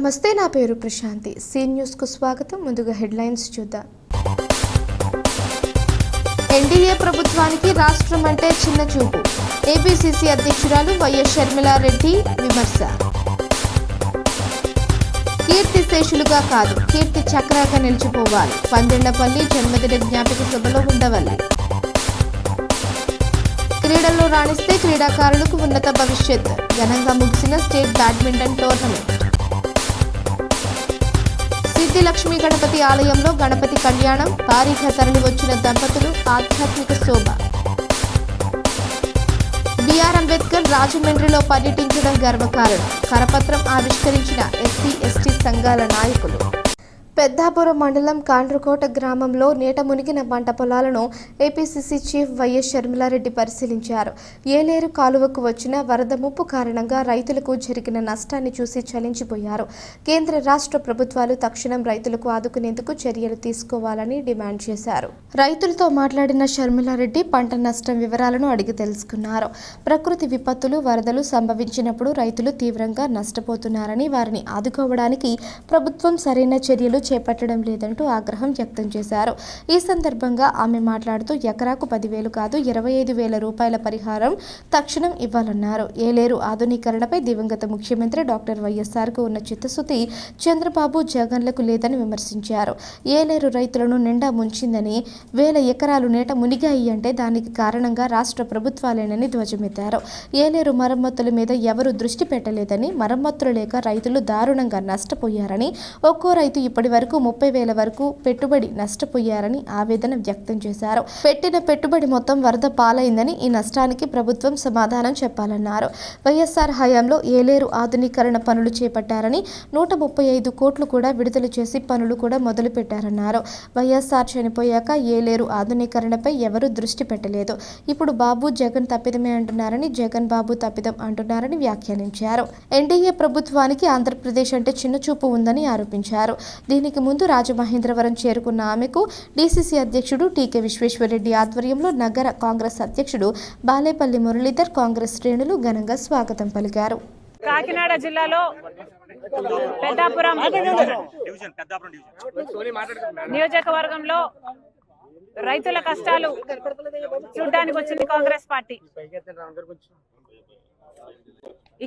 నమస్తే, నా పేరు ప్రశాంతి. సీ న్యూస్ కు స్వాగతం. ముందుగా హెడ్లైన్స్ చూద్దాం. ఎన్డీఏ ప్రభుత్వానికి రాష్ట్రం అంటే చిన్న చూపు. ఏపీసీసీ అధ్యక్షురాలు వైఎస్ షర్మిలారెడ్డి విమర్శ. కీర్తి శేషులుగా కాదు, కీర్తి చక్రాగా నిలిచిపోవాలి. పందిళ్లపల్లి జన్మదిన జ్ఞాపక సభలో ఉండవల్లి. క్రీడల్లో రాణిస్తే క్రీడాకారులకు ఉన్నత భవిష్యత్. ఘనంగా ముగిసిన స్టేట్ బ్యాడ్మింటన్ టోర్నమెంట్. సిద్ధిలక్ష్మి గణపతి ఆలయంలో గణపతి కళ్యాణం. భారీగా తరలి వచ్చిన దంపతులు ఆధ్యాత్మిక శోభ. బిఆర్ అంబేద్కర్ రాజమండ్రిలో పర్యటించడం గర్వకారణం. కరపత్రం ఆవిష్కరించిన ఎస్సీ ఎస్టీ సంఘాల నాయకులు. పెద్దాపురం మండలం కాండ్రకోట గ్రామంలో నీట మునిగిన పంట పొలాలను ఏపీసీసీ చీఫ్ వైఎస్ షర్మిలారెడ్డి పరిశీలించారు. ఏలేరు కాలువకు వచ్చిన వరద ముప్పు కారణంగా రైతులకు జరిగిన నష్టాన్ని చూసి చలించిపోయారు. కేంద్ర రాష్ట్ర ప్రభుత్వాలు తక్షణం రైతులకు ఆదుకునేందుకు చర్యలు తీసుకోవాలని డిమాండ్ చేశారు. రైతులతో మాట్లాడిన షర్మిలారెడ్డి పంట నష్టం వివరాలను అడిగి తెలుసుకున్నారు. ప్రకృతి విపత్తులు, వరదలు సంభవించినప్పుడు రైతులు తీవ్రంగా నష్టపోతున్నారని, వారిని ఆదుకోవడానికి ప్రభుత్వం సరైన చర్యలు చేపట్టడం లేదంటూ ఆగ్రహం వ్యక్తం చేశారు. ఈ సందర్భంగా ఆమె మాట్లాడుతూ ఎకరాకు 10,000 కాదు 25,000 రూపాయల పరిహారం తక్షణం ఇవ్వాలన్నారు. ఏలేరు ఆధునీకరణపై దివంగత ముఖ్యమంత్రి డాక్టర్ వైఎస్ఆర్కు ఉన్న చిత్తశుద్ధి చంద్రబాబు, జగన్లకు లేదని విమర్శించారు. ఏలేరు రైతులను నిండా ముంచిందని, 1000 ఎకరాలు నీట మునిగాయి అంటే దానికి కారణంగా రాష్ట్ర ప్రభుత్వాలేనని ధ్వజమెత్తారు. ఏలేరు మరమ్మతుల మీద ఎవరూ దృష్టి పెట్టలేదని, మరమ్మతులు లేక రైతులు దారుణంగా నష్టపోయారని, ఒక్కో రైతు ఇప్పటి వరకు 30,000 వరకు పెట్టుబడి నష్టపోయారని ఆవేదన వ్యక్తం చేశారు. పెట్టిన పెట్టుబడి మొత్తం వరద పాలైందని, ఈ నష్టానికి ప్రభుత్వం సమాధానం చెప్పాలన్నారు. వైఎస్ఆర్ హయాంలో ఏలేరు ఆధునీకరణ పనులు చేపట్టారని, 135 కోట్లు కూడా విడుదల చేసి పనులు కూడా మొదలు పెట్టారన్నారు. వైఎస్ఆర్ చనిపోయాక ఏలేరు ఆధునీకరణపై ఎవరూ దృష్టి పెట్టలేదు. ఇప్పుడు బాబు, జగన్ తప్పిదమే అంటున్నారని, జగన్ బాబు తప్పిదం అంటున్నారని వ్యాఖ్యానించారు. ఎన్డీఏ ప్రభుత్వానికి ఆంధ్రప్రదేశ్ అంటే చిన్న చూపు ఉందని ఆరోపించారు. దీనికి ముందు రాజమహేంద్రవరం చేరుకున్న ఆమెకు డీసీసీ అధ్యక్షుడు టీకే విశ్వేశ్వరరెడ్డి ఆధ్వర్యంలో నగర కాంగ్రెస్ అధ్యక్షుడు బాలేపల్లి మురళీధర్, కాంగ్రెస్ శ్రేణులు ఘనంగా స్వాగతం పలికారు. కాకినాడ జిల్లాలో పెద్దాపురం నియోజకవర్గంలో రైతుల కష్టాలు చూడడానికి వచ్చింది కాంగ్రెస్ పార్టీ.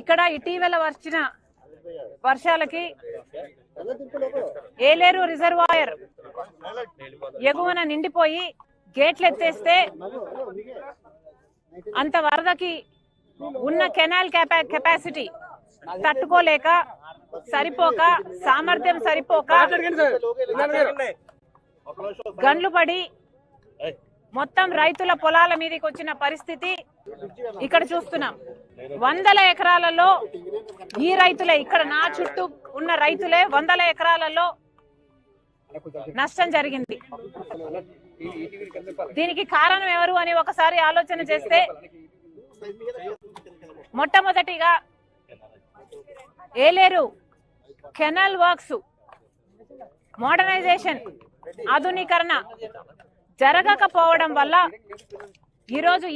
ఇక్కడ ఇటీవల వచ్చిన వర్షాలకి ఏలేరు రిజర్వాయర్ ఎగువన నిండిపోయి గేట్లు ఎత్తేస్తే అంత వరదకి ఉన్న కెనాల్ కెపాసిటీ తట్టుకోలేక, సరిపోక, సామర్థ్యం సరిపోక గండ్లు పడి మొత్తం రైతుల పొలాల మీదకి వచ్చిన పరిస్థితి ఇక్కడ చూస్తున్నాం. 100 ఎకరాలలో ఈ రైతులే, ఇక్కడ నా చుట్టూ ఉన్న రైతులే 100 ఎకరాలలో నష్టం జరిగింది. దీనికి కారణం ఎవరు అని ఒకసారి ఆలోచన చేస్తే, మొట్టమొదటిగా ఏలేరు కెనాల్ వర్క్స్ మోడర్నైజేషన్, ఆధునీకరణ జరగకపోవడం వల్ల ఈరోజు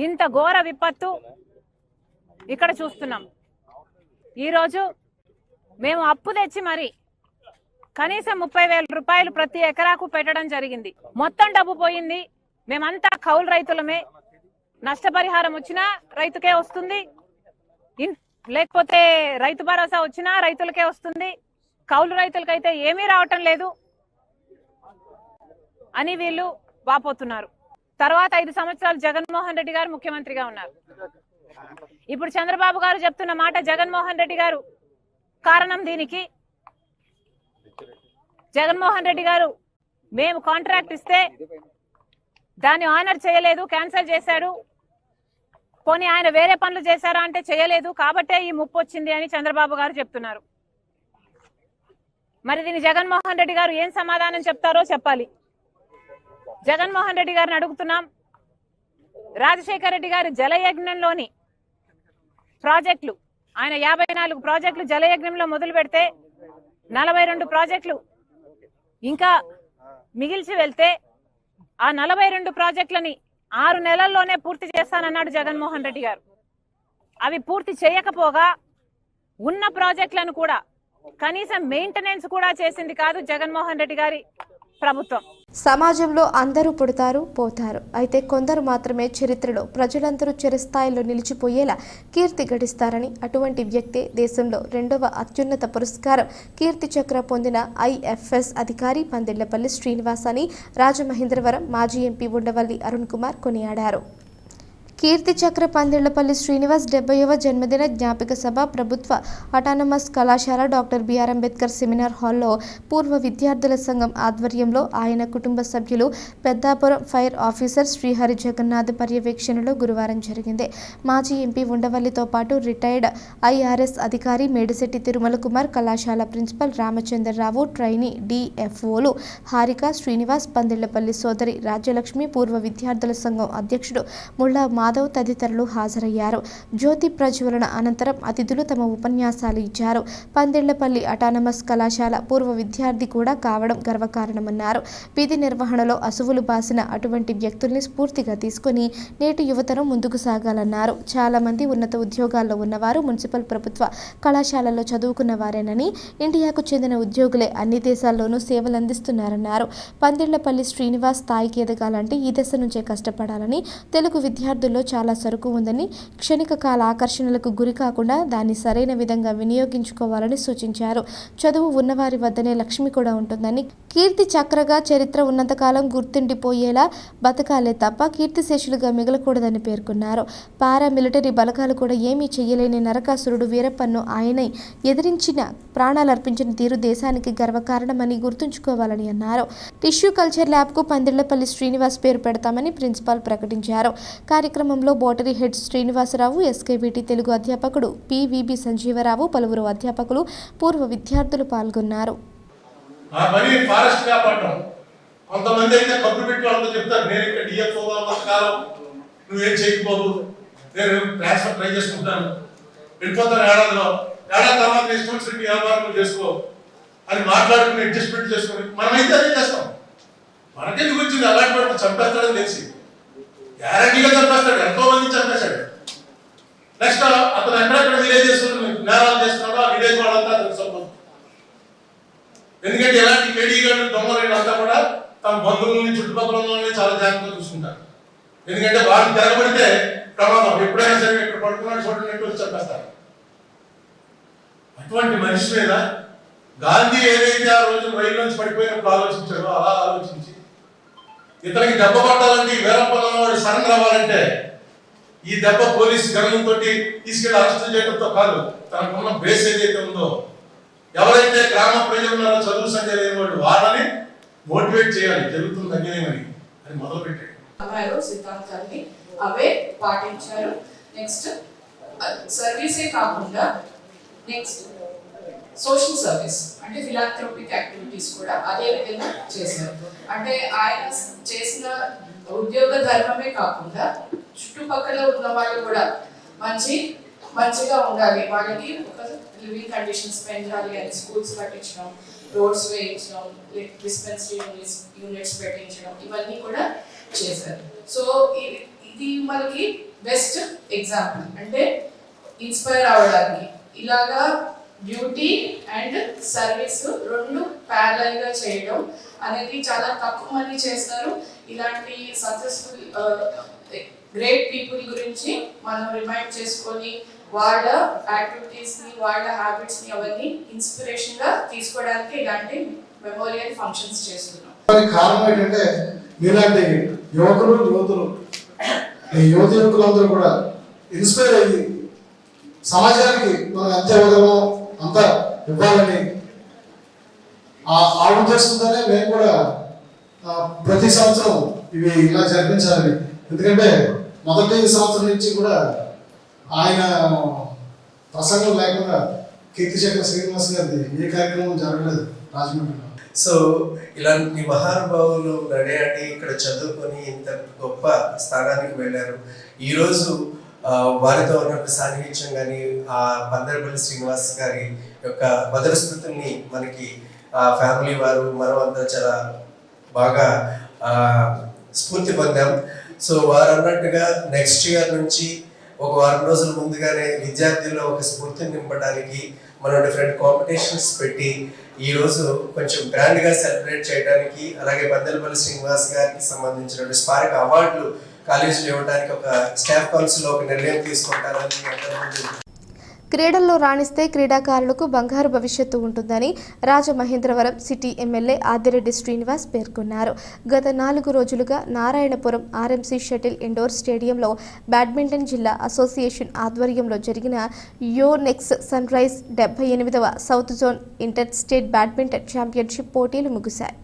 ఇంత ఘోర విపత్తు ఇక్కడ చూస్తున్నాం. ఈరోజు మేము అప్పు తెచ్చి మరి కనీసం 30,000 రూపాయలు ప్రతి ఎకరాకు పెట్టడం జరిగింది. మొత్తం డబ్బు పోయింది. మేమంతా కౌలు రైతులమే. నష్టపరిహారం వచ్చినా రైతుకే వస్తుంది, లేకపోతే రైతు భరోసా వచ్చినా రైతులకే వస్తుంది. కౌలు రైతులకైతే ఏమీ రావటం లేదు అని వీళ్ళు వాపోతున్నారు. తర్వాత 5 సంవత్సరాలు జగన్మోహన్ రెడ్డి గారు ముఖ్యమంత్రిగా ఉన్నారు. ఇప్పుడు చంద్రబాబు గారు చెప్తున్న మాట, జగన్మోహన్ రెడ్డి గారు కారణం దీనికి. జగన్మోహన్ రెడ్డి గారు మేము కాంట్రాక్ట్ ఇస్తే దాన్ని ఆనర్ చేయలేదు, క్యాన్సిల్ చేశాడు. పోనీ ఆయన వేరే పనులు చేశారా అంటే చేయలేదు, కాబట్టే ఈ ముప్పు వచ్చింది అని చంద్రబాబు గారు చెప్తున్నారు. మరి దీన్ని జగన్మోహన్ రెడ్డి గారు ఏం సమాధానం చెప్తారో చెప్పాలి. జగన్మోహన్ రెడ్డి గారిని అడుగుతున్నాం. రాజశేఖర రెడ్డి గారి జలయజ్ఞంలోని ప్రాజెక్టులు, ఆయన 54 ప్రాజెక్టులు జలయజ్ఞంలో మొదలు పెడితే 42 ప్రాజెక్టులు ఇంకా మిగిల్చి వెళ్తే ఆ 42 ప్రాజెక్టులని 6 నెలల్లోనే పూర్తి చేస్తానన్నాడు జగన్మోహన్ రెడ్డి గారు. అవి పూర్తి చేయకపోగా ఉన్న ప్రాజెక్టులను కూడా కనీసం మెయింటెనెన్స్ కూడా చేసింది కాదు జగన్మోహన్ రెడ్డి గారి ప్రభుత్వం. సమాజంలో అందరూ పుడతారు, పోతారు. అయితే కొందరు మాత్రమే చరిత్రలో ప్రజలందరూ చిరస్థాయిలో నిలిచిపోయేలా కీర్తి గడిస్తారని, అటువంటి వ్యక్తే దేశంలో 2వ అత్యున్నత పురస్కారం కీర్తి చక్ర పొందిన IFS అధికారి పందిళ్లపల్లి శ్రీనివాస్ అని రాజమహేంద్రవరం మాజీ ఎంపీ ఉండవల్లి అరుణ్ కుమార్ కొనియాడారు. కీర్తి చక్ర పందిళ్లపల్లి శ్రీనివాస్ 70వ జన్మదిన జ్ఞాపిక సభ ప్రభుత్వ అటానమస్ కళాశాల డాక్టర్ బిఆర్ అంబేద్కర్ సెమినార్ హాల్లో పూర్వ విద్యార్థుల సంఘం ఆధ్వర్యంలో ఆయన కుటుంబ సభ్యులు పెద్దాపురం ఫైర్ ఆఫీసర్ శ్రీహరి జగన్నాథ్ పర్యవేక్షణలో గురువారం జరిగింది. మాజీ ఎంపీ ఉండవల్లితో పాటు రిటైర్డ్ IRS అధికారి మేడిశెట్టి తిరుమల కుమార్, కళాశాల ప్రిన్సిపల్ రామచంద్రరావు, ట్రైనీ DFOలు హారిక, శ్రీనివాస్, పందిళ్లపల్లి సోదరి రాజ్యలక్ష్మి, పూర్వ విద్యార్థుల సంఘం అధ్యక్షుడు ముళ్ళా మాధవ్ తదితరులు హాజరయ్యారు. జ్యోతి ప్రజ్వలన అనంతరం అతిథులు తమ ఉపన్యాసాలు ఇచ్చారు. పందిళ్లపల్లి అటానమస్ కళాశాల పూర్వ విద్యార్థి కూడా కావడం గర్వకారణమన్నారు. విధి నిర్వహణలో అసువులు బాసిన అటువంటి వ్యక్తుల్ని స్ఫూర్తిగా తీసుకుని నేటి యువతరం ముందుకు సాగాలన్నారు. చాలా మంది ఉన్నత ఉద్యోగాల్లో ఉన్నవారు మున్సిపల్ ప్రభుత్వ కళాశాలల్లో చదువుకున్న వారేనని, ఇండియాకు చెందిన ఉద్యోగులే అన్ని దేశాల్లోనూ సేవలందిస్తున్నారన్నారు. పందిళ్లపల్లి శ్రీనివాస్ స్థాయికి ఎదగాలంటే ఈ దశ నుంచే కష్టపడాలని, తెలుగు విద్యార్థుల్లో చాలా సరుకు ఉందని, క్షణిక కాల ఆకర్షణలకు గురి కాకుండా దాన్ని సరైన విధంగా వినియోగించుకోవాలని సూచించారు. చదువు ఉన్నవారి వద్దనే లక్ష్మి కూడా ఉంటుందని, కీర్తి చక్రగా చరిత్ర ఉన్నంతకాలం గుర్తుండిపోయేలా బతకాలే తప్ప కీర్తిశేషులుగా మిగలకూడదని పేర్కొన్నారు. పారామిలిటరీ బలగాలు కూడా ఏమీ చెయ్యలేని నరకాసురుడు వీరప్పన్ను ఆయనే ఎదిరించిన ప్రాణాలర్పించిన తీరు దేశానికి గర్వకారణమని గుర్తుంచుకోవాలని అన్నారు. టిష్యూ కల్చర్ ల్యాబ్కు పందిళ్లపల్లి శ్రీనివాస్ పేరు పెడతామని ప్రిన్సిపాల్ ప్రకటించారు. కార్యక్రమంలో botany head Srinivasarao, SKBT Telugu అధ్యాపకుడు PVB సంజీవరావు, పలువురు అధ్యాపకులు, పూర్వ విద్యార్థులు పాల్గొన్నారు. కొంతమంది అయితే కబురు పెట్టి వాళ్ళతో చెప్తారు, నేను ఇక్కడ DFO కాలం నువ్వేం చేయకపోదు, నేను ట్రాన్స్ఫర్ ట్రై చేసుకుంటాను, వెళ్ళిపోతాను ఏడాది తర్వాత ఇష్టం వ్యాపారం చేసుకో అని మాట్లాడుకుని అడ్జస్ట్మెంట్ చేసుకుని మనమైతే అదే చేస్తాం. మనకెందుకు వచ్చింది అలాంటి వాటిని చంపేస్తాడని తెలిసి గ్యారంటీగా చంపేస్తాడు, ఎంతో మంది చంపేశాడు. నెక్స్ట్ అతను ఎక్కడెక్కడ విలేజెస్ నేరాలు చేస్తున్నాడో ఆ విలేజ్ వాళ్ళంతా అతను సంబంధం. ఎందుకంటే ఎలాంటి కేడీ గారు దొంగలు అంతా కూడా తమ బంధువులని చుట్టుపక్కల వాళ్ళని చాలా జాగ్రత్తగా చూసుకుంటారు. ఎందుకంటే వాళ్ళు తిరగబడితే ప్రమాదం, ఎప్పుడైనా సరే ఇక్కడ పడుకున్నాడు చూడనట్టు చంపేస్తారు. అటువంటి మనిషి మీద గాంధీ ఏదైతే ఆ రోజు రైలు నుంచి పడిపోయినప్పుడు ఆలోచించాడో అలా ఆలోచించి ఇతనికి దెబ్బ పట్టాలంటే వీరప్పన్న వాడు సరెండర్ అవ్వాలంటే ఈ దెబ్బ పోలీసు గణంతో తీసుకెళ్లి అరెస్ట్ చేయడంతో కాదు, తనకున్న బేస్ ఏదైతే ఉందో ఎవరైతే గ్రామ ప్రజలు ఉన్నారో చదువు సంఖ్య లేని వాళ్ళు వాళ్ళని మోటివేట్ చేయాలి, జరుగుతుంది అన్యాయమని అని మొదలు పెట్టాడు. సిద్ధాంతాన్ని అవే పాటించారు. నెక్స్ట్ సర్వీసే కాకుండా నెక్స్ట్ సోషల్ సర్వీస్ అంటే ఫిలాంథ్రోపిక్ యాక్టివిటీస్ కూడా అదే విధంగా చేశారు. అంటే ఆయన చేసిన ఉద్యోగ ధర్మమే కాకుండా చుట్టుపక్కల ఉన్న వాళ్ళు కూడా మంచిగా ఉండాలి, వాళ్ళకి ఒక లివింగ్ కండిషన్స్ పెంచాలి అని స్కూల్స్ కట్టించడం, రోడ్స్ వేయించడం, డిస్పెన్సరీ యూనిట్స్ పెట్టించడం, ఇవన్నీ కూడా చేశారు. సో ఇది మనకి బెస్ట్ ఎగ్జాంపుల్. అంటే ఇన్స్పైర్ అవ్వడానికి ఇలాగా డ్యూటీ అండ్ సర్వీస్ రెండు ప్యారలల్ గా చేయడం అనేది చాలా తక్కువ మంది చేస్తారు. ఇలాంటి సక్సెస్ఫుల్ గ్రేట్ పీపుల్ గురించి మనం రిమైండ్ చేసుకొని వాళ్ళ యాక్టివిటీస్ ని, వాళ్ళ హ్యాబిట్స్ ని అవన్నీ ఇన్స్పిరేషన్ గా తీసుకోవడానికి ఇలాంటి మెమోరియల్ ఫంక్షన్స్ చేస్తున్నాం. కారణం ఏంటంటే మీలాంటి యువతులు ఈ యువకులందరూ కూడా ఇన్స్పైర్ అయ్యి సమాజానికి మనం ఎంత ఇవ్వగలమో అంత ఇవ్వాలని ఆ ఉద్దేశంతోనే మేము కూడా ప్రతి సంవత్సరం ఇవి ఇలా జరిపించాలని. ఎందుకంటే మొదటి సంవత్సరం నుంచి కూడా ఆయన ప్రసంగం లేకుండా కీర్తిచక్ర శ్రీనివాస్ గారిది ఏ కార్యక్రమం జరగలేదు రాజమండ్రిలో. సో ఇలాంటి మహానుభావులు నడయాడి ఇక్కడ చదువుకొని ఇంత గొప్ప స్థానానికి వెళ్ళారు. ఈరోజు వారితో ఉన్నట్టు సాన్నిహిత్యం కానీ ఆ పందిళ్లపల్లి శ్రీనివాస్ గారి యొక్క మధుర స్మృతుల్ని మనకి ఫ్యామిలీ వారు మనం అంతా చాలా బాగా స్ఫూర్తి పొందాం. సో వారు అన్నట్టుగా నెక్స్ట్ ఇయర్ నుంచి ఒక వారం రోజుల ముందుగానే విద్యార్థుల్లో ఒక స్ఫూర్తిని నింపడానికి మనం డిఫరెంట్ కాంపిటీషన్స్ పెట్టి ఈరోజు కొంచెం గ్రాండ్గా సెలబ్రేట్ చేయడానికి, అలాగే బద్దెలపల్లి శ్రీనివాస్ గారికి సంబంధించిన స్పార్క్ అవార్డులు కాలేజీలో ఇవ్వడానికి ఒక స్టాఫ్ కౌన్సిల్ ఒక నిర్ణయం తీసుకుంటారని. క్రీడల్లో రాణిస్తే క్రీడాకారులకు బంగారు భవిష్యత్తు ఉంటుందని రాజమహేంద్రవరం సిటీ ఎమ్మెల్యే ఆదిరెడ్డి శ్రీనివాస్ పేర్కొన్నారు. గత 4 రోజులుగా నారాయణపురం ఆర్ఎంసీ షటిల్ ఇండోర్ స్టేడియంలో బ్యాడ్మింటన్ జిల్లా అసోసియేషన్ ఆధ్వర్యంలో జరిగిన యోనెక్స్ సన్రైజ్ 78వ south zone inter state badminton championship పోటీలు ముగిశాయి.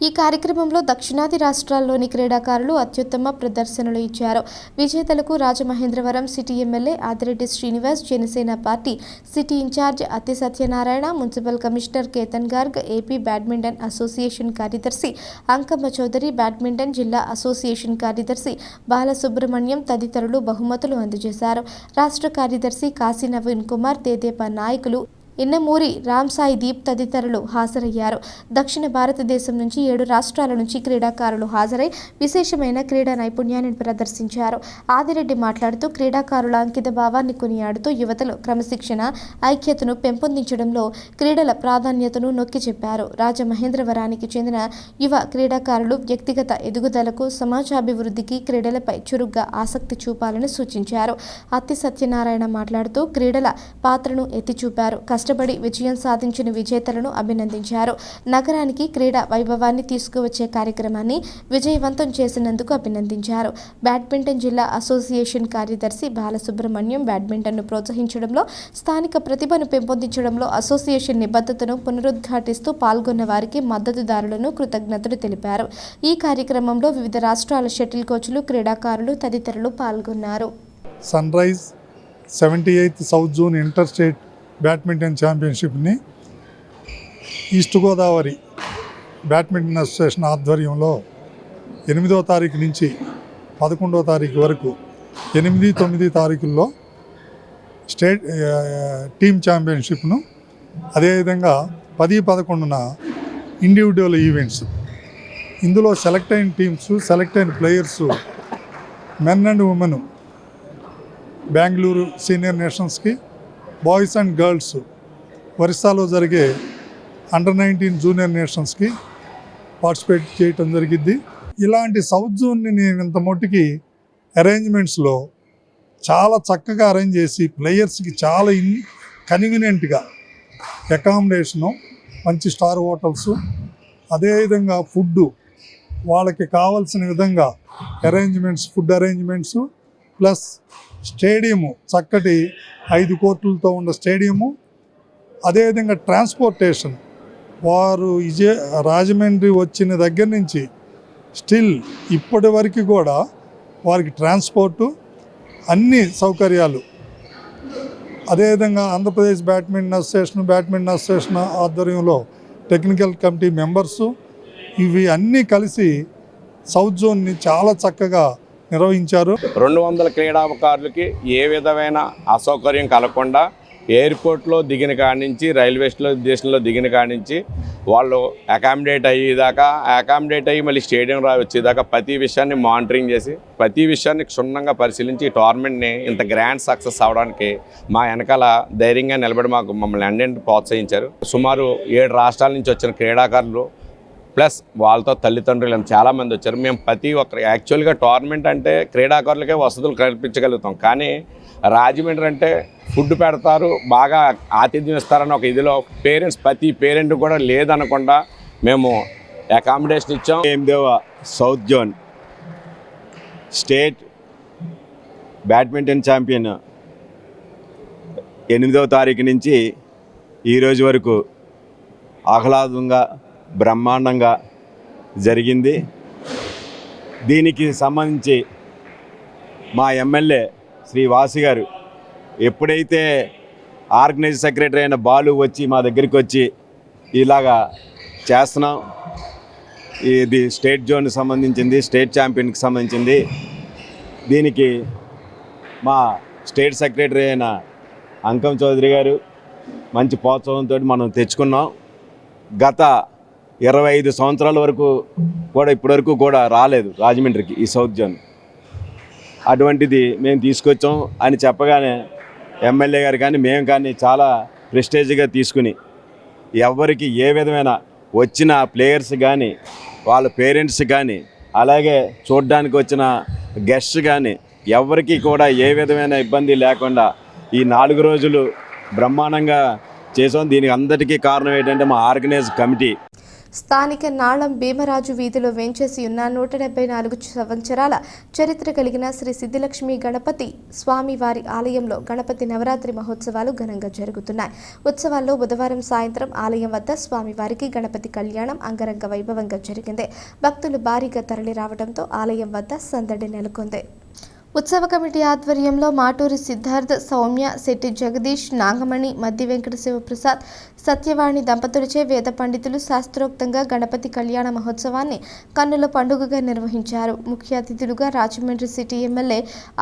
ఈ కార్యక్రమంలో దక్షిణాది రాష్ట్రాల్లోని క్రీడాకారులు అత్యుత్తమ ప్రదర్శనలు ఇచ్చారు. విజేతలకు Rajamahendravaram city MLA Adireddy Srinivas, Janasena party city in charge Atthi Satyanarayana, municipal commissioner Ketan Garg, AP badminton association కార్యదర్శి అంకమ్మ చౌదరి, బ్యాడ్మింటన్ జిల్లా అసోసియేషన్ కార్యదర్శి బాలసుబ్రహ్మణ్యం తదితరులు బహుమతులు అందజేశారు. రాష్ట్ర కార్యదర్శి కాశీ నవీన్ కుమార్, తెదేపా నాయకులు ఇన్నమూరి రామ్సాయి దీప్ తదితరులు హాజరయ్యారు. దక్షిణ భారతదేశం నుంచి 7 రాష్ట్రాల నుంచి క్రీడాకారులు హాజరై విశేషమైన క్రీడా నైపుణ్యాన్ని ప్రదర్శించారు. ఆదిరెడ్డి మాట్లాడుతూ క్రీడాకారుల అంకిత భావాన్ని కొనియాడుతూ యువతలో క్రమశిక్షణ, ఐక్యతను పెంపొందించడంలో క్రీడల ప్రాధాన్యతను నొక్కి చెప్పారు. రాజమహేంద్రవరానికి చెందిన యువ క్రీడాకారులు వ్యక్తిగత ఎదుగుదలకు, సమాజాభివృద్ధికి క్రీడలపై చురుగ్గా ఆసక్తి చూపాలని సూచించారు. అత్తి సత్యనారాయణ మాట్లాడుతూ క్రీడల పాత్రను ఎత్తి చూపారు. కష్టపడి విజయం సాధించిన విజేతలను అభినందించారు. నగరానికి క్రీడా వైభవాన్ని తీసుకువచ్చే కార్యక్రమాన్ని విజయవంతం చేసినందుకు అభినందించారు. బ్యాడ్మింటన్ జిల్లా అసోసియేషన్ కార్యదర్శి బాలసుబ్రహ్మణ్యం బ్యాడ్మింటన్ను ప్రోత్సహించడంలో, స్థానిక ప్రతిభను పెంపొందించడంలో అసోసియేషన్ నిబద్ధతను పునరుద్ఘాటిస్తూ పాల్గొన్న వారికి మద్దతుదారులను కృతజ్ఞతలు తెలిపారు. ఈ కార్యక్రమంలో వివిధ రాష్ట్రాల షటిల్ కోచ్లు, క్రీడాకారులు తదితరులు పాల్గొన్నారు. Sunrise 78th south zone inter state badminton ఛాంపియన్షిప్ని ఈస్ట్ గోదావరి బ్యాడ్మింటన్ అసోసియేషన్ ఆధ్వర్యంలో 8వ తారీఖు నుంచి 11వ తారీఖు వరకు 8, 9 తారీఖుల్లో స్టేట్ టీమ్ ఛాంపియన్షిప్ను, అదేవిధంగా 10, 11న ఇండివిజువల్ ఈవెంట్స్. ఇందులో సెలెక్ట్ అయిన టీమ్స్, సెలెక్ట్ అయిన players men and women Bengaluru senior నేషనల్స్కి, బాయ్స్ అండ్ గర్ల్స్ ఒరిస్సాలో జరిగే అండర్-19 జూనియర్ నేషనల్స్కి పార్టిసిపేట్ చేయటం జరిగింది. ఇలాంటి సౌత్ జోన్ని నేను ఇంత మట్టుకి అరేంజ్మెంట్స్లో చాలా చక్కగా అరేంజ్ చేసి ప్లేయర్స్కి చాలా కన్వీనియంట్గా అకామిడేషను, మంచి స్టార్ హోటల్స్, అదేవిధంగా ఫుడ్డు వాళ్ళకి కావాల్సిన విధంగా arrangements, food arrangements, plus stadium, చక్కటి 5 కోర్టులతో ఉన్న స్టేడియము, అదేవిధంగా ట్రాన్స్పోర్టేషన్. వారు రాజమండ్రి వచ్చిన దగ్గర నుంచి స్టిల్ ఇప్పటి వరకు కూడా వారికి ట్రాన్స్పోర్టు, అన్ని సౌకర్యాలు. అదేవిధంగా ఆంధ్రప్రదేశ్ బ్యాడ్మింటన్ అసోసియేషన్ ఆధ్వర్యంలో టెక్నికల్ కమిటీ మెంబర్సు, ఇవి అన్నీ కలిసి సౌత్ జోన్ని చాలా చక్కగా నిర్వహించారు. 200 క్రీడాకారులకి ఏ విధమైన అసౌకర్యం కలగకుండా ఎయిర్పోర్ట్లో దిగిన కాడి నుంచి, రైల్వే స్టేషన్లో దిగిన కాడి నుంచి వాళ్ళు అకామిడేట్ అయ్యి మళ్ళీ స్టేడియం వచ్చేదాకా ప్రతి విషయాన్ని మానిటరింగ్ చేసి, ప్రతి విషయాన్ని క్షుణ్ణంగా పరిశీలించి ఈ టోర్నమెంట్ని ఇంత గ్రాండ్ సక్సెస్ అవడానికి మా వెనకాల ధైర్యంగా నిలబడి మమ్మల్ని అన్నింటిని ప్రోత్సహించారు. సుమారు 7 రాష్ట్రాల నుంచి వచ్చిన క్రీడాకారులు ప్లస్ వాళ్ళతో తల్లిదండ్రులు చాలామంది వచ్చారు. మేము ప్రతి ఒక్కరు యాక్చువల్గా టోర్నమెంట్ అంటే క్రీడాకారులకే వసతులు కల్పించగలుగుతాం, కానీ రాజమండ్రి అంటే ఫుడ్ పెడతారు, బాగా ఆతిథ్యం ఇస్తారని ఒక ఇదిలో ప్రతి పేరెంట్ కూడా లేదనకుండా మేము అకామిడేషన్ ఇచ్చాం. 8వ south zone state badminton champion 8వ తారీఖు నుంచి ఈరోజు వరకు ఆహ్లాదంగా, బ్రహ్మాండంగా జరిగింది. దీనికి సంబంధించి మా ఎమ్మెల్యే శ్రీ వాసి గారు ఎప్పుడైతే ఆర్గనైజ్ సెక్రటరీ అయిన బాలు వచ్చి మా దగ్గరికి వచ్చి ఇలాగా చేస్తున్నాం, ఇది స్టేట్ జోన్కి సంబంధించింది, స్టేట్ ఛాంపియన్కి సంబంధించింది, దీనికి మా స్టేట్ సెక్రటరీ అయిన అంకం చౌదరి గారు మంచి ప్రోత్సాహంతో మనం తెచ్చుకున్నాం. గత 25 సంవత్సరాల వరకు కూడా ఇప్పటివరకు కూడా రాలేదు రాజమండ్రికి ఈ సౌత్ జోన్. అటువంటిది మేము తీసుకొచ్చాం అని చెప్పగానే ఎమ్మెల్యే గారు కానీ మేము కానీ చాలా ప్రెస్టేజ్గా తీసుకుని ఎవరికి ఏ విధమైన వచ్చిన ప్లేయర్స్ కానీ వాళ్ళ పేరెంట్స్ కానీ అలాగే చూడడానికి వచ్చిన గెస్ట్స్ కానీ ఎవరికి కూడా ఏ విధమైన ఇబ్బంది లేకుండా ఈ 4 రోజులు బ్రహ్మాండంగా చేసాం. దీనికి అందరికీ కారణం ఏంటంటే మా ఆర్గనైజ్ కమిటీ. స్థానిక నాళం భీమరాజు వీధిలో వేంచేసి ఉన్న 174 సంవత్సరాల చరిత్ర కలిగిన శ్రీ సిద్ధిలక్ష్మి గణపతి స్వామివారి ఆలయంలో గణపతి నవరాత్రి మహోత్సవాలు ఘనంగా జరుగుతున్నాయి. ఉత్సవాల్లో బుధవారం సాయంత్రం ఆలయం వద్ద స్వామివారికి గణపతి కళ్యాణం అంగరంగ వైభవంగా జరిగింది. భక్తులు భారీగా తరలి రావడంతో ఆలయం వద్ద సందడి నెలకొంది. ఉత్సవ కమిటీ ఆధ్వర్యంలో మాటూరి సిద్ధార్థ్, సౌమ్య, శెట్టి జగదీష్, నాగమణి, మద్ది వెంకట శివప్రసాద్, సత్యవాణి దంపతులచే వేద పండితులు శాస్త్రోక్తంగా గణపతి కళ్యాణ మహోత్సవాన్ని కన్నుల పండుగగా నిర్వహించారు. ముఖ్య అతిథులుగా రాజమండ్రి సిటీ ఎమ్మెల్యే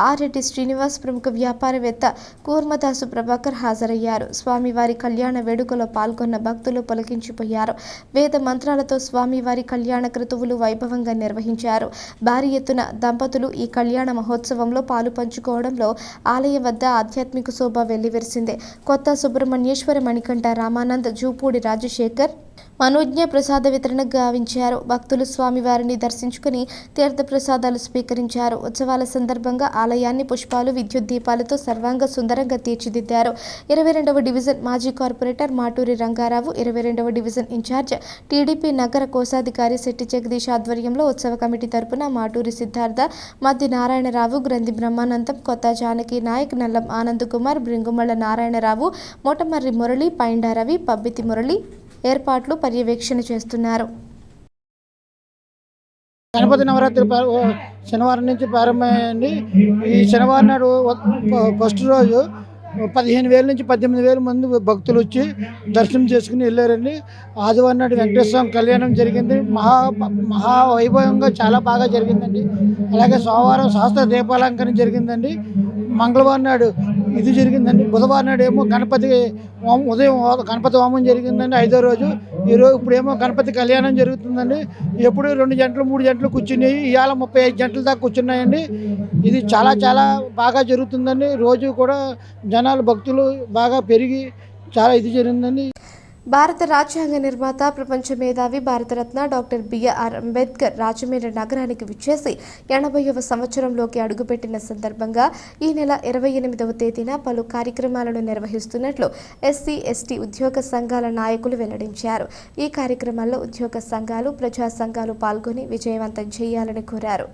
ఆర్రెడ్డి శ్రీనివాస్, ప్రముఖ వ్యాపారవేత్త కూర్మదాసు ప్రభాకర్ హాజరయ్యారు. స్వామివారి కళ్యాణ వేడుకలో పాల్గొన్న భక్తులు పులకించిపోయారు. వేద మంత్రాలతో స్వామివారి కళ్యాణ క్రతువులు వైభవంగా నిర్వహించారు. భారీ ఎత్తున దంపతులు ఈ కళ్యాణ మహోత్సవంలో పాలు పంచుకోవడంలో ఆలయం వద్ద ఆధ్యాత్మిక శోభ వెల్లివిరిసింది. కొత్త సుబ్రహ్మణ్యేశ్వర, మణికంఠ, రామానంద్, జూపూడి రాజశేఖర్, మనోజ్ఞ ప్రసాద వితరణ గావించారు. భక్తులు స్వామివారిని దర్శించుకుని తీర్థ ప్రసాదాలు స్వీకరించారు. ఉత్సవాల సందర్భంగా ఆలయాన్ని పుష్పాలు, విద్యుత్ దీపాలతో సర్వాంగ సుందరంగా తీర్చిదిద్దారు. 22వ డివిజన్ మాజీ కార్పొరేటర్ మాటూరి రంగారావు, 22వ డివిజన్ ఇన్ఛార్జ్ టీడీపీ నగర కోశాధికారి శెట్టి జగదీష్ ఆధ్వర్యంలో ఉత్సవ కమిటీ తరపున మాటూరి సిద్ధార్థ, మద్ది నారాయణరావు, గ్రంథి బ్రహ్మానందం, కొత్త జానకి నాయక్, నల్లం ఆనంద్ కుమార్, బృంగుమళ్ళ నారాయణరావు, మోటమర్రి మురళి, పైండా రవి, పబ్బితి మురళి ఏర్పాట్లు పర్యవేక్షణ చేస్తున్నారు. గణపతి నవరాత్రి శనివారం నుంచి ప్రారంభమైంది. ఈ శనివారం నాడు ఫస్ట్ రోజు 15,000 నుంచి 18,000 మంది భక్తులు వచ్చి దర్శనం చేసుకుని వెళ్ళారండి. ఆదివారం నాడు వెంకటేశ్వర స్వామి కళ్యాణం జరిగింది. మహా వైభవంగా చాలా బాగా జరిగిందండి. అలాగే సోమవారం సహస్ర దీపాలంకరణ జరిగిందండి. మంగళవారం నాడు ఇది జరిగిందండి. బుధవారం నాడు ఏమో గణపతి ఉదయం గణపతి హోమం జరిగిందండి, 5వ రోజు. ఈరోజు ఇప్పుడేమో గణపతి కళ్యాణం జరుగుతుందండి. ఎప్పుడు 2 గంటలు 3 గంటలు కూర్చున్నాయి, ఇవాళ 35 గంటల దాకా కూర్చున్నాయండి. ఇది చాలా చాలా బాగా జరుగుతుందండి. రోజు కూడా జనాలు భక్తులు బాగా పెరిగి చాలా ఇది జరిగిందండి. భారత రాజ్యాంగ నిర్మాత, ప్రపంచ మేధావి, భారతరత్న డాక్టర్ బిఆర్ అంబేద్కర్ రాజమండ్రి నగరానికి విచ్చేసి 80వ సంవత్సరంలోకి అడుగుపెట్టిన సందర్భంగా ఈ నెల 28వ తేదీన పలు కార్యక్రమాలను నిర్వహిస్తున్నట్లు ఎస్సీ, ఎస్టీ ఉద్యోగ సంఘాల నాయకులు వెల్లడించారు. ఈ కార్యక్రమాల్లో ఉద్యోగ సంఘాలు, ప్రజా సంఘాలు పాల్గొని విజయవంతం చేయాలని కోరారు.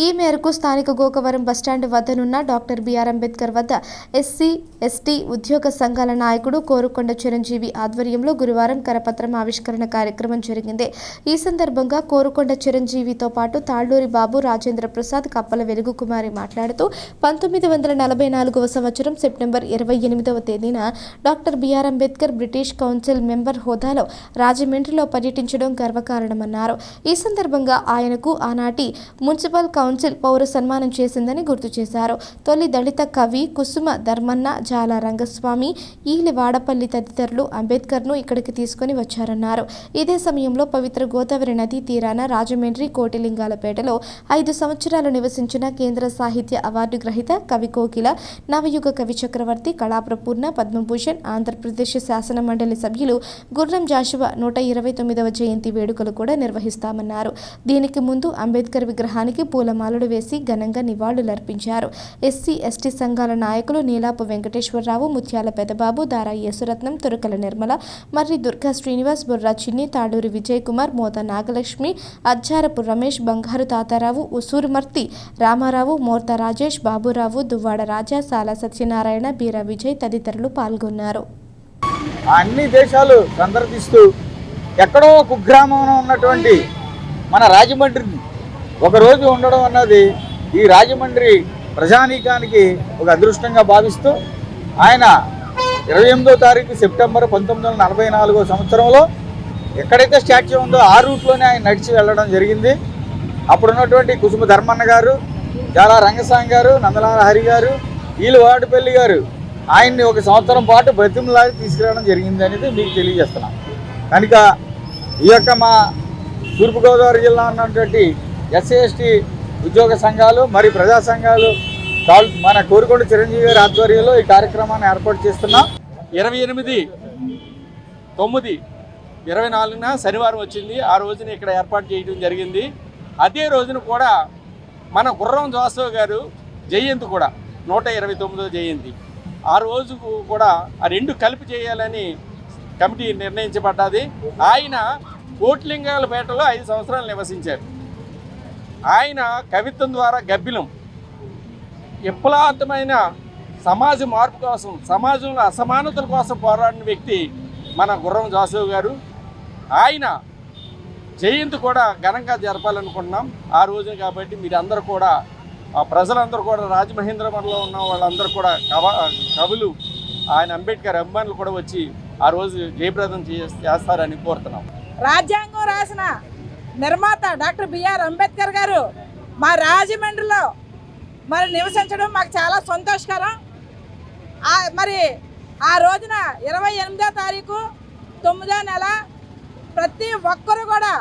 ఈ మేరకు స్థానిక గోకవరం బస్టాండ్ వద్దనున్న డాక్టర్ బిఆర్ అంబేద్కర్ వద్ద ఎస్సీ, ఎస్టీ ఉద్యోగ సంఘాల నాయకుడు కోరుకొండ చిరంజీవి ఆధ్వర్యంలో గురువారం కరపత్రం ఆవిష్కరణ కార్యక్రమం జరిగింది. ఈ సందర్భంగా కోరుకొండ చిరంజీవితో పాటు తాళ్లూరి బాబు, రాజేంద్ర ప్రసాద్, కప్పల వెలుగు కుమారి మాట్లాడుతూ 1944వ సంవత్సరం సెప్టెంబర్ 28వ తేదీన doctor BR Ambedkar British council member హోదాలో రాజమండ్రిలో పర్యటించడం గర్వకారణమన్నారు. ఈ సందర్భంగా ఆయనకు ఆనాటి మున్సిపల్ కౌన్సిల్ పౌర సన్మానం చేసిందని గుర్తు చేశారు. తొలి దళిత కవి కుసుమ ధర్మన్న, జాల రంగస్వామి, ఈలి వాడపల్లి తదితరులు అంబేద్కర్ను ఇక్కడికి తీసుకుని వచ్చారన్నారు. ఇదే సమయంలో పవిత్ర గోదావరి నదీ తీరాన రాజమండ్రి కోటిలింగాలపేటలో 5 సంవత్సరాలు నివసించిన కేంద్ర సాహిత్య అవార్డు గ్రహీత కవి కోకిల, నవయుగ కవి చక్రవర్తి, కళాప్రపూర్ణ, పద్మభూషణ్, ఆంధ్రప్రదేశ్ శాసన మండలి సభ్యులు గుర్రం జాషువా 129వ జయంతి వేడుకలు కూడా నిర్వహిస్తామన్నారు. దీనికి ముందు అంబేద్కర్ విగ్రహానికి పూలమాలలు వేసి ఘనంగా నివాళులర్పించారు. ఎస్సీ, ఎస్టీ సంఘాల నాయకులు నీలాపు వెంకటేశ్వరరావు, ముత్యాల పెదబాబు, దారా యేసురత్నం, తురకల నిర్మల, మర్రి దుర్గా శ్రీనివాస్, బుర్రా చిన్ని, తాడూరి విజయ్ కుమార్, మోత నాగలక్ష్మి, అజ్జారపు రమేష్, బంగారు తాతారావు, ఉసూరుమర్తి రామారావు, మోర్త రాజేష్, బాబురావు, దువ్వాడ రాజా, సాల సత్యనారాయణ, బీరా విజయ్ తదితరులు పాల్గొన్నారు. అన్ని దేశాలు సందర్శిస్తూ ఎక్కడో కుగ్రామంలో ఉన్నటువంటి మన రాజమండ్రిని ఒకరోజు ఉండడం అన్నది ఈ రాజమండ్రి ప్రజానీకానికి ఒక అదృష్టంగా భావిస్తూ ఆయన 28వ తారీఖు సెప్టెంబర్ 1944వ సంవత్సరంలో ఎక్కడైతే స్టాచ్యూ ఉందో ఆ రూట్లోనే ఆయన నడిచి వెళ్ళడం జరిగింది. అప్పుడున్నటువంటి కుసుమ ధర్మన్న గారు, జాలా రంగస్వామి గారు, నందలాల హరి గారు, ఈలు వాడపల్లి గారు ఆయన్ని 1 సంవత్సరం పాటు బ్రతిమలాగి తీసుకురావడం జరిగింది అనేది మీకు తెలియజేస్తున్నాం. కనుక ఈ యొక్క మా తూర్పుగోదావరి జిల్లా ఉన్నటువంటి ఎస్సీ, ఎస్టీ ఉద్యోగ సంఘాలు మరి ప్రజా సంఘాలు మన కోరుకొండ చిరంజీవి గారి ఆధ్వర్యంలో ఈ కార్యక్రమాన్ని ఏర్పాటు చేస్తున్నాం. 28/9/24 శనివారం వచ్చింది. ఆ రోజున ఇక్కడ ఏర్పాటు చేయడం జరిగింది. అదే రోజున కూడా మన గుర్రం జోసఫ్ గారు జయంతి కూడా 129వ జయంతి. ఆ రోజు కూడా ఆ రెండు కలిపి చేయాలని కమిటీ నిర్ణయించబడ్డది. ఆయన కోట్లింగాలపేటలో 5 సంవత్సరాలు నివసించారు. ఆయన కవిత్వం ద్వారా గబ్బిలం విప్లవాత్మకమైన సమాజ మార్పు కోసం, సమాజంలో అసమానతల కోసం పోరాడిన వ్యక్తి మన గుర్రం జోసఫ్ గారు. ఆయన జయంతి కూడా ఘనంగా జరపాలనుకుంటున్నాం ఆ రోజున. కాబట్టి మీరందరూ కూడా, ప్రజలందరూ కూడా, రాజమహేంద్రవరంలో ఉన్న వాళ్ళందరూ కూడా, కవులు, ఆయన అంబేద్కర్ అభిమానులు కూడా వచ్చి ఆ రోజు జయప్రదం చేస్తారని కోరుతున్నాం. రాజ్యాంగం రాసిన నిర్మాత డాక్టర్ బిఆర్ అంబేద్కర్ గారు మా రాజమండ్రిలో మరి నివసించడం మాకు చాలా సంతోషకరం. మరి ఆ రోజున 28వ తారీఖు 9వ నెల ప్రతి ఒక్కరు కూడా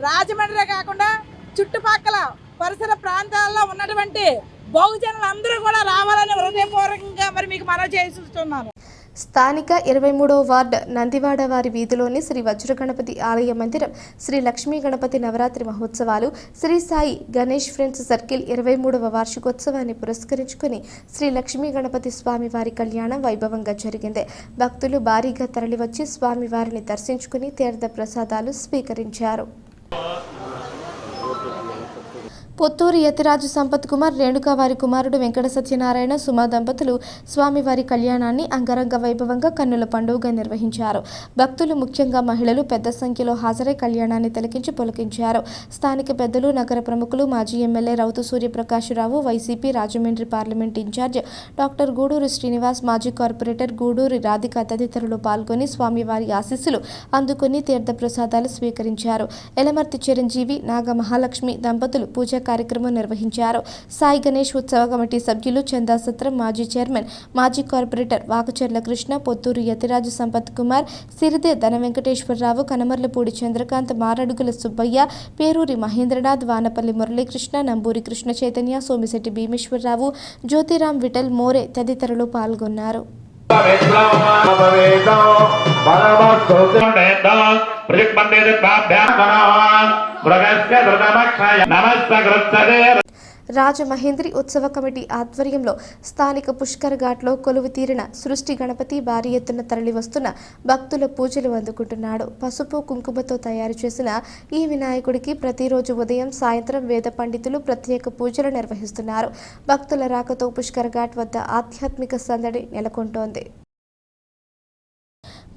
రాజమండ్రి కాకుండా చుట్టుపక్కల పరిసర ప్రాంతాల్లో ఉన్నటువంటి బహుజనులు అందరూ కూడా రావాలని హృదయపూర్వకంగా మరి మీకు మనవి చేస్తున్నాను. స్థానిక 23వ వార్డు నందివాడ వారి వీధిలోని శ్రీ వజ్ర గణపతి ఆలయ మందిరం శ్రీ లక్ష్మీ గణపతి నవరాత్రి మహోత్సవాలు శ్రీ సాయి గణేష్ ఫ్రెండ్స్ సర్కిల్ 23వ వార్షికోత్సవాన్ని పురస్కరించుకుని శ్రీ లక్ష్మీ గణపతి స్వామి వారి కళ్యాణం వైభవంగా జరిగింది. భక్తులు భారీగా తరలివచ్చి స్వామి వారిని దర్శించుకుని తీర్థ ప్రసాదాలు స్వీకరించారు. పొత్తూరు యతిరాజు సంపత్ కుమార్, రేణుకా వారి కుమారుడు వెంకట సత్యనారాయణ, సుమా దంపతులు స్వామివారి కళ్యాణాన్ని అంగరంగ వైభవంగా కన్నుల పండుగగా నిర్వహించారు. భక్తులు, ముఖ్యంగా మహిళలు పెద్ద సంఖ్యలో హాజరై కళ్యాణాన్ని తిలకించి పులకించారు. స్థానిక పెద్దలు, నగర ప్రముఖులు, మాజీ MLA Rautu Suryaprakasarao, YCP Rajahmundry parliament in charge doctor Guduri Srinivas, మాజీ కార్పొరేటర్ గూడూరి రాధిక తదితరులు పాల్గొని స్వామివారి ఆశీస్సులు అందుకుని తీర్థ ప్రసాదాలు స్వీకరించారు. ఎలమర్తి చిరంజీవి, నాగ మహాలక్ష్మి దంపతులు పూజ కార్యక్రమం నిర్వహించారు. సాయి గణేష్ ఉత్సవ కమిటీ సభ్యులు, చందా సత్రం మాజీ చైర్మన్, మాజీ కార్పొరేటర్ వాకచర్ల కృష్ణ, పొత్తూరు యతిరాజు సంపత్ కుమార్, సిరిదే ధన వెంకటేశ్వరరావు, కనమర్లపూడి చంద్రకాంత్, మారడుగుల సుబ్బయ్య, పేరూరి మహేంద్రనాథ్, వానపల్లి మురళీకృష్ణ, నంబూరి కృష్ణ చైతన్య, సోమిశెట్టి భీమేశ్వరరావు, జ్యోతిరామ్ విఠల్ మోరే తదితరులు పాల్గొన్నారు. రాజమహేంద్రి ఉత్సవ కమిటీ ఆధ్వర్యంలో స్థానిక పుష్కర్ ఘాట్లో కొలువు తీరిన సృష్టి గణపతి భారీ ఎత్తున తరలి వస్తున్న భక్తుల పూజలు అందుకుంటున్నాడు. పసుపు కుంకుమతో తయారు చేసిన ఈ వినాయకుడికి ప్రతిరోజు ఉదయం, సాయంత్రం వేద పండితులు ప్రత్యేక పూజలు నిర్వహిస్తున్నారు. భక్తుల రాకతో పుష్కర్ ఘాట్ వద్ద ఆధ్యాత్మిక సందడి నెలకొంటోంది.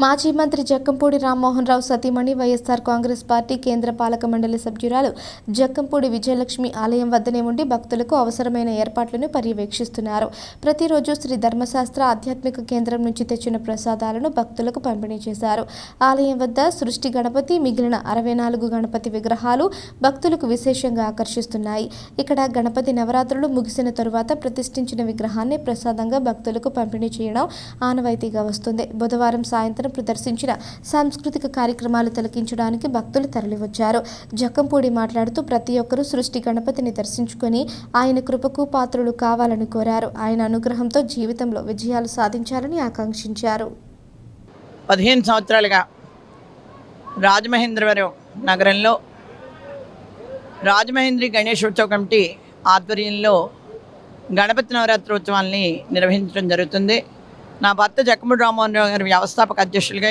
మాజీ మంత్రి జక్కంపూడి రామ్మోహన్ రావు సతీమణి, వైఎస్ఆర్ కాంగ్రెస్ పార్టీ కేంద్ర పాలక మండలి సభ్యురాలు జక్కంపూడి విజయలక్ష్మి ఆలయం వద్దనే ఉండి భక్తులకు అవసరమైన ఏర్పాట్లను పర్యవేక్షిస్తున్నారు. ప్రతిరోజు శ్రీ ధర్మశాస్త్ర ఆధ్యాత్మిక కేంద్రం నుంచి తెచ్చిన ప్రసాదాలను భక్తులకు పంపిణీ చేశారు. ఆలయం వద్ద సృష్టి గణపతి, మిగిలిన 64 గణపతి విగ్రహాలు భక్తులకు విశేషంగా ఆకర్షిస్తున్నాయి. ఇక్కడ గణపతి నవరాత్రులు ముగిసిన తరువాత ప్రతిష్ఠించిన విగ్రహాన్ని ప్రసాదంగా భక్తులకు పంపిణీ చేయడం ఆనవాయితీగా వస్తుంది. బుధవారం సాయంత్రం ప్రదర్శించిన సాంస్కృతిక కార్యక్రమాలు తిలకించడానికి భక్తులు తరలివచ్చారు. జక్కంపూడి మాట్లాడుతూ ప్రతి ఒక్కరూ సృష్టి గణపతిని దర్శించుకొని ఆయన కృపకు పాత్రులు కావాలని కోరారు. ఆయన అనుగ్రహంతో జీవితంలో విజయాలు సాధించాలని ఆకాంక్షించారు. 15 సంవత్సరాలుగా రాజమహేంద్రవరం నగరంలో రాజమహేంద్రి గణేష్ ఉత్సవ కమిటీ ఆధ్వర్యంలో గణపతి నవరాత్రోత్సవాల్ని నిర్వహించడం జరుగుతుంది. నా భర్త జక్కంపూడి రామ్మోహన్ రావు గారి వ్యవస్థాపక అధ్యక్షులుగా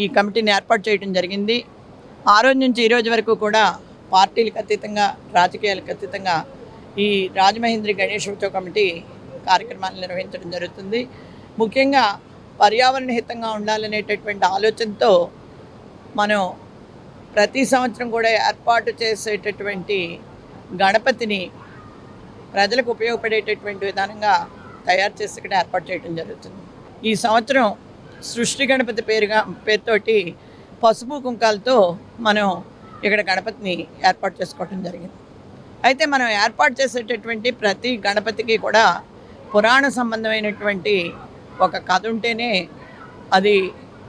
ఈ కమిటీని ఏర్పాటు చేయడం జరిగింది. ఆ రోజు నుంచి ఈ రోజు వరకు కూడా పార్టీలకు అతీతంగా, రాజకీయాలకు అతీతంగా ఈ రాజమహేంద్రి గణేష్ ఉత్సవ కమిటీ కార్యక్రమాలను నిర్వహించడం జరుగుతుంది. ముఖ్యంగా పర్యావరణ హితంగా ఉండాలనేటటువంటి ఆలోచనతో మనం ప్రతి సంవత్సరం కూడా ఏర్పాటు చేసేటటువంటి గణపతిని ప్రజలకు ఉపయోగపడేటటువంటి విధానంగా తయారు చేసి ఇక్కడ ఏర్పాటు చేయడం జరుగుతుంది. ఈ సంవత్సరం సృష్టి గణపతి పేరుతోటి పసుపు కుంకాలతో మనం ఇక్కడ గణపతిని ఏర్పాటు చేసుకోవడం జరిగింది. అయితే మనం ఏర్పాటు చేసేటటువంటి ప్రతి గణపతికి కూడా పురాణ సంబంధమైనటువంటి ఒక కథ ఉంటేనే అది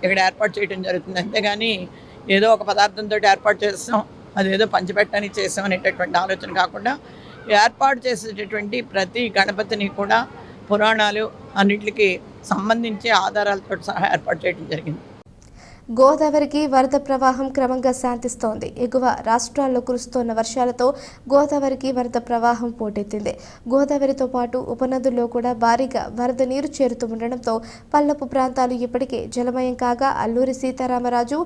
ఇక్కడ ఏర్పాటు చేయడం జరుగుతుంది. అంతేగాని ఏదో ఒక పదార్థంతో ఏర్పాటు చేస్తాం, అదేదో పంచిపెట్టడానికి చేస్తాం అనేటటువంటి ఆలోచన కాకుండా ఏర్పాటు చేసేటటువంటి ప్రతి గణపతిని కూడా పురాణాలు అన్నిటికీ సంబంధించి ఆధారాలతో సహా ఏర్పాటు చేయడం జరిగింది. గోదావరికి వరద ప్రవాహం క్రమంగా శాంతిస్తోంది. ఎగువ రాష్ట్రాల్లో కురుస్తోన్న వర్షాలతో గోదావరికి వరద ప్రవాహం పోటెత్తింది. గోదావరితో పాటు ఉపనదుల్లో కూడా భారీగా వరద నీరు చేరుతూ ఉండడంతో పల్లపు ప్రాంతాలు ఇప్పటికే జలమయం కాగా అల్లూరి సీతారామరాజు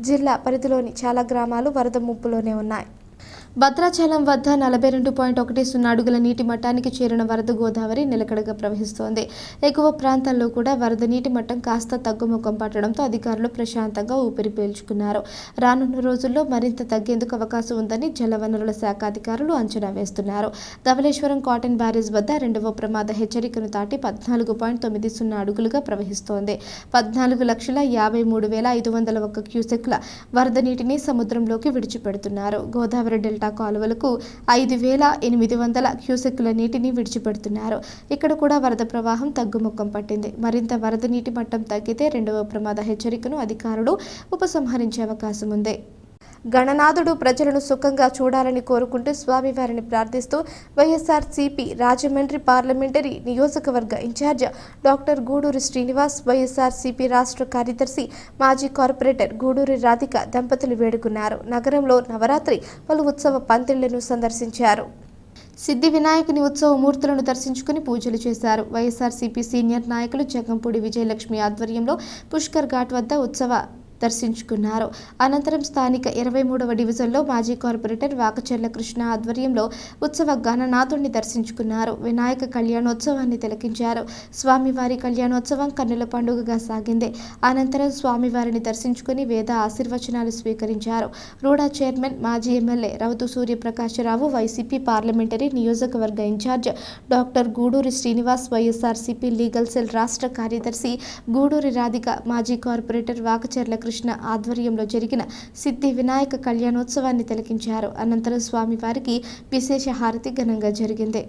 జిల్లా పరిధిలోని చాలా గ్రామాలు వరద ముప్పులోనే ఉన్నాయి. భద్రాచలం వద్ద 42.10 అడుగుల నీటి మట్టానికి చేరిన వరద గోదావరి నిలకడగా ప్రవహిస్తోంది. ఎగువ ప్రాంతాల్లో కూడా వరద నీటి మట్టం కాస్త తగ్గుముఖం పట్టడంతో అధికారులు ప్రశాంతంగా ఊపిరి పీల్చుకున్నారు. రానున్న రోజుల్లో మరింత తగ్గేందుకు అవకాశం ఉందని జలవనరుల శాఖ అధికారులు అంచనా వేస్తున్నారు. ధవళేశ్వరం కాటన్ బ్యారేజ్ వద్ద 2వ ప్రమాద హెచ్చరికను దాటి 14.90 అడుగులుగా ప్రవహిస్తోంది. 14,53,501 క్యూసెక్ల వరద నీటిని సముద్రంలోకి విడిచిపెడుతున్నారు. గోదావరి డెల్టా కాలువలకు 5,800 క్యూసెక్కుల నీటిని విడిచిపెడుతున్నారు. ఇక్కడ కూడా వరద ప్రవాహం తగ్గుముఖం పట్టింది. మరింత వరద నీటి మట్టం తగ్గితే 2వ ప్రమాద హెచ్చరికను అధికారులు ఉపసంహరించే అవకాశం ఉంది. గణనాథుడు ప్రజలను సుఖంగా చూడాలని కోరుకుంటూ స్వామివారిని ప్రార్థిస్తూ వైఎస్ఆర్సీపీ రాజమండ్రి పార్లమెంటరీ నియోజకవర్గ ఇన్ఛార్జ్ డాక్టర్ గూడూరి శ్రీనివాస్, వైఎస్ఆర్సీపీ రాష్ట్ర కార్యదర్శి మాజీ కార్పొరేటర్ గూడూరి రాధిక దంపతులు వేడుకున్నారు. నగరంలో నవరాత్రి పలు ఉత్సవ పందిళ్లను సందర్శించారు. సిద్ధి వినాయకుని ఉత్సవ మూర్తులను దర్శించుకుని పూజలు చేశారు. వైఎస్ఆర్సీపీ సీనియర్ నాయకులు జగంపూడి విజయలక్ష్మి ఆధ్వర్యంలో పుష్కర్ ఘాట్ వద్ద ఉత్సవ దర్శించుకున్నారు. అనంతరం స్థానిక 23వ డివిజన్లో మాజీ కార్పొరేటర్ వాకచెర్ల కృష్ణ ఆధ్వర్యంలో ఉత్సవ గణనాథుడిని దర్శించుకున్నారు. వినాయక కళ్యాణోత్సవాన్ని తిలకించారు. స్వామివారి కళ్యాణోత్సవం కన్నుల పండుగగా సాగింది. అనంతరం స్వామివారిని దర్శించుకుని వేద ఆశీర్వచనాలు స్వీకరించారు. రూడా చైర్మన్ మాజీ MLA Rautu Suryaprakasarao, YCP parliamentary నియోజకవర్గ incharge doctor Guduri Srinivas, YSRCP legal cell రాష్ట్ర కార్యదర్శి గూడూరి రాధిక, మాజీ కార్పొరేటర్ వాకచెర్ల కృష్ణ ఆధ్వర్యంలో జరిగిన సిద్ధి వినాయక కళ్యాణోత్సవాన్ని తిలకించారు. అనంతరం స్వామివారికి విశేష హారతి ఘనంగా జరిగింది.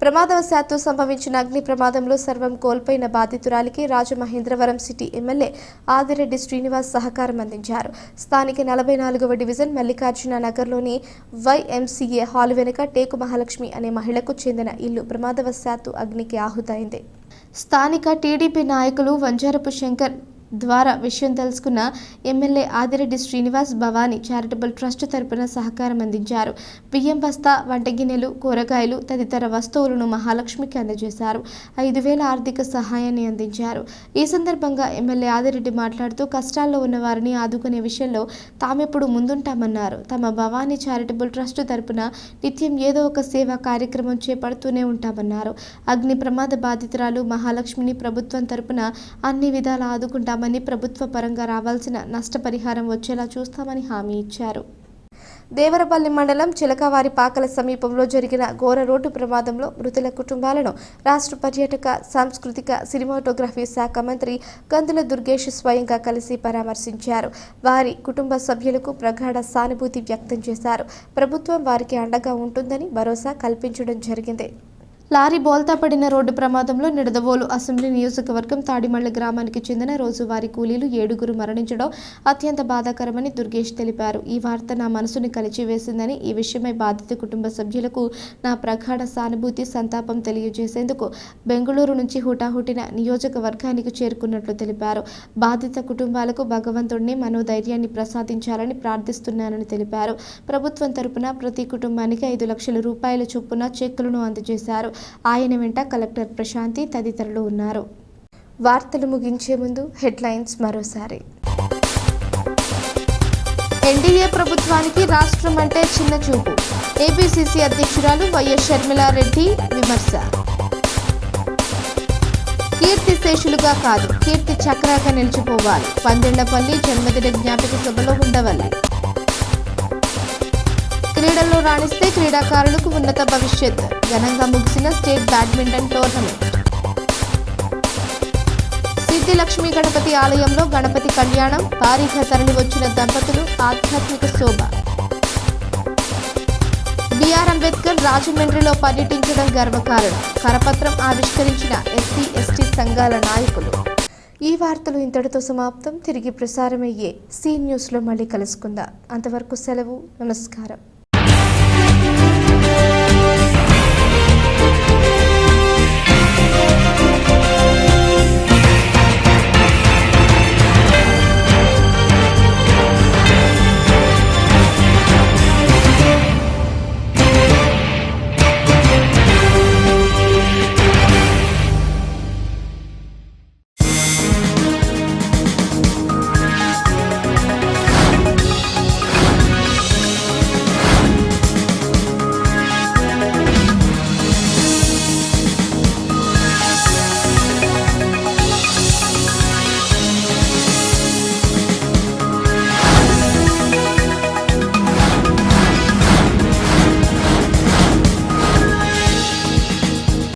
ప్రమాదవశాత్తు సంభవించిన అగ్ని ప్రమాదంలో సర్వం కోల్పోయిన బాధితురాలికి రాజమహేంద్రవరం సిటీ ఎమ్మెల్యే ఆదిరెడ్డి శ్రీనివాస్ సహకారం అందించారు. స్థానిక 44వ డివిజన్ మల్లికార్జున నగర్లోని వైఎంసీఏ హాల్ వెనుక టేకు మహాలక్ష్మి అనే మహిళకు చెందిన ఇల్లు ప్రమాదవశాత్తు అగ్నికి ఆహుతైంది. స్థానిక టీడీపీ నాయకులు వంజారపు శంకర్ ద్వారా విషయం తెలుసుకున్న MLA Adireddy Srinivas Bhavani charitable trust తరపున సహకారం అందించారు. బియ్యం బస్తా, వంట గిన్నెలు, కూరగాయలు తదితర వస్తువులను మహాలక్ష్మికి అందజేశారు. 5,000 ఆర్థిక సహాయాన్ని అందించారు. ఈ సందర్భంగా ఎమ్మెల్యే ఆదిరెడ్డి మాట్లాడుతూ కష్టాల్లో ఉన్న వారిని ఆదుకునే విషయంలో తామెప్పుడు ముందుంటామన్నారు. తమ భవానీ చారిటబుల్ ట్రస్ట్ తరపున నిత్యం ఏదో ఒక సేవా కార్యక్రమం చేపడుతూనే ఉంటామన్నారు. అగ్ని ప్రమాద బాధితురాలు మహాలక్ష్మిని ప్రభుత్వం తరపున అన్ని విధాలా ఆదుకుంటాం, ప్రభుత్వ పరంగా రావాల్సిన నష్టపరిహారం వచ్చేలా చూస్తామని హామీ ఇచ్చారు. దేవరపల్లి మండలం చిలకవారిపాకల సమీపంలో జరిగిన ఘోర రోడ్డు ప్రమాదంలో మృతుల కుటుంబాలను రాష్ట్ర పర్యాటక, సాంస్కృతిక, సినిమాటోగ్రఫీ శాఖ మంత్రి కందుల దుర్గేష్ స్వయంగా కలిసి పరామర్శించారు. వారి కుటుంబ సభ్యులకు ప్రగాఢ సానుభూతి వ్యక్తం చేశారు. ప్రభుత్వం వారికి అండగా ఉంటుందని భరోసా కల్పించడం జరిగింది. లారీ బోల్తా పడిన రోడ్డు ప్రమాదంలో నిడదవోలు అసెంబ్లీ నియోజకవర్గం తాడిమళ్ల గ్రామానికి చెందిన రోజువారీ కూలీలు 7 మరణించడం అత్యంత బాధాకరమని దుర్గేష్ తెలిపారు. ఈ వార్త నా మనసుని కలిచివేసిందని, ఈ విషయమై బాధిత కుటుంబ సభ్యులకు నా ప్రగాఢ సానుభూతి, సంతాపం తెలియజేసేందుకు బెంగళూరు నుంచి హుటాహుటిన నియోజకవర్గానికి చేరుకున్నట్లు తెలిపారు. బాధిత కుటుంబాలకు భగవంతుడిని మనోధైర్యాన్ని ప్రసాదించాలని ప్రార్థిస్తున్నానని తెలిపారు. ప్రభుత్వం తరపున ప్రతి కుటుంబానికి 5 లక్షల రూపాయల చొప్పున చెక్కులను అందజేశారు. ఆయన వెంట కలెక్టర్ ప్రశాంతి తదితరులు ఉన్నారు. వార్తలు ముగించే ముందు హెడ్లైన్స్ మరోసారి. ఎన్డీఏ ప్రభుత్వానికి రాష్ట్రం అంటే చిన్న చూపు, ఏపీసీసీ అధ్యక్షురాలు వైఎస్ షర్మిలారెడ్డి విమర్శ. కీర్తి శేషులుగా కాదు, కీర్తి చక్రాగా నిలిచిపోవాలి, పందిళ్లపల్లి జన్మదిన జ్ఞాపిక సభలో ఉండవల్లి. క్రీడల్లో రాణిస్తే క్రీడాకారులకు ఉన్నత భవిష్యత్, ఘనంగా ముగిసిన స్టేట్ బ్యాడ్మింటన్ టోర్నమెంట్. సిద్ధి లక్ష్మీ గణపతి ఆలయంలో గణపతి కళ్యాణం, భారీగా తరలి వచ్చిన దంపతులు, ఆధ్యాత్మిక శోభ. బిఆర్ అంబేద్కర్ రాజమండ్రిలో పర్యటించడం గర్వకారణం, కరపత్రం ఆవిష్కరించిన ఎస్సీ ఎస్టీ సంఘాల నాయకులు. ఈ వార్తలు ఇంతటితో సమాప్తం. తిరిగి ప్రసారమయ్యే సీ న్యూస్లో మళ్ళీ కలుసుకుందాం. అంతవరకు సెలవు. నమస్కారం.